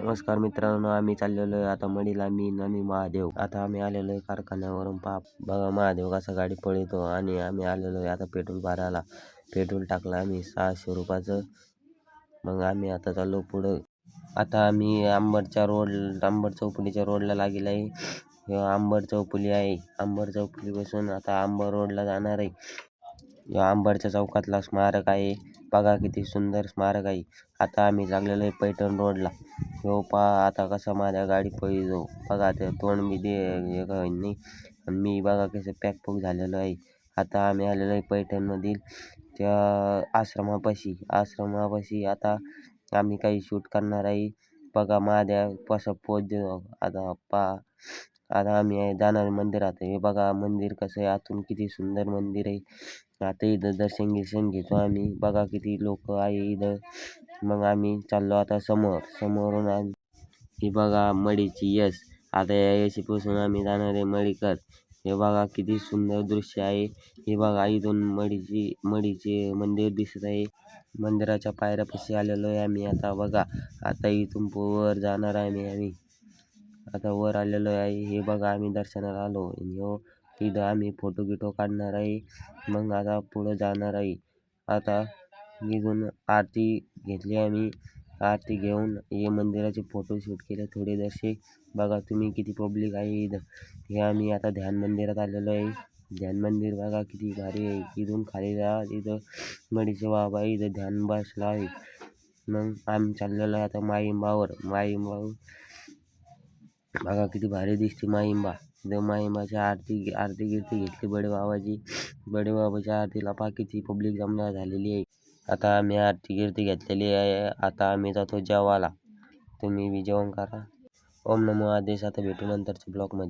नमस्कार मित्रांनो, आम्ही चाललेलो आहे आता मडीला, मी आणि महादेव. आता आम्ही आलेलो आहे कारखान्यावरून. बघा महादेव कसा गाडी पळवतो. आणि आम्ही आलेलो आहे आता पेट्रोल भरायला. पेट्रोल टाकलं आम्ही 600 रुपयाचं. मग आम्ही आता चाललो पुढं. आता आम्ही अंबड चौफुलीच्या रोडला लागेल आहे. अंबड चौफुली आहे. अंबड चौफुलीपासून आता अंबड रोडला जाणार आहे. या अंबडच्या चौकातला स्मारक आहे. बघा किती सुंदर स्मारक आहे. आता आम्ही लागलेलो आहे पैठण रोडला. पहा आता कसा माझ्या गाडी पळतो. बघा ते तोंड मी नाही. मी बघा कसं पॅक झालेलो आहे. आता आम्ही आलेलो आहे पैठणमधील त्या आश्रमापाशी आता आम्ही काही शूट करणार आहे. बघा माझ्या कसा पोज देतो. आता आम्ही जाणार मंदिरात. हे बघा मंदिर कसं आहे, आतून किती सुंदर मंदिर आहे. आता इथं दर्शन घेतो आम्ही. बघा किती लोक आहे इथं. मग आम्ही चाललो आता समोरून ही बघा मडीची यश. आता या यशीपासून आम्ही जाणार आहे मडीकर. हे बघा किती सुंदर दृश्य आहे. हे बघा इथून मडीचे मंदिर दिसत आहे. मंदिराच्या पायऱ्यापाशी आलेलो आहे आम्ही आता. बघा आता इथून वर जाणार आहे आम्ही. आता वर आलेलो आहे. हे बघा आम्ही दर्शनाला आलो. इथं आम्ही फोटो काढणार आहे. मग आता पुढं जाणार आहे. आता इथून आरती घेतली आम्ही. आरती घेऊन हे मंदिराचे फोटो शूट केले थोडे जसे. बघा तुम्ही किती पब्लिक आहे इथं. हे आम्ही आता ध्यान मंदिरात आलेलो आहे. ध्यान मंदिर बघा किती भारी आहे. इथून खाली जा, इथं मडीचे बाबा इथं ध्यान बसला आहे. मग आम्ही चाललेलो आहे आता माईंबावर. बघा किती भारी दिसते माईंबा. इथं माईंबाची आरती गिरती घेतली बडे बाबाच्या आरतीला. पहा किती पब्लिक जमा झालेली आहे. आता आम्ही आरती गिरती घेतलेली आहे. आता आम्ही जातो जेवायला. तुम्ही बी जेवण करा. ओम नमो आदेश. आता भेटू नंतरच्या ब्लॉगमध्ये.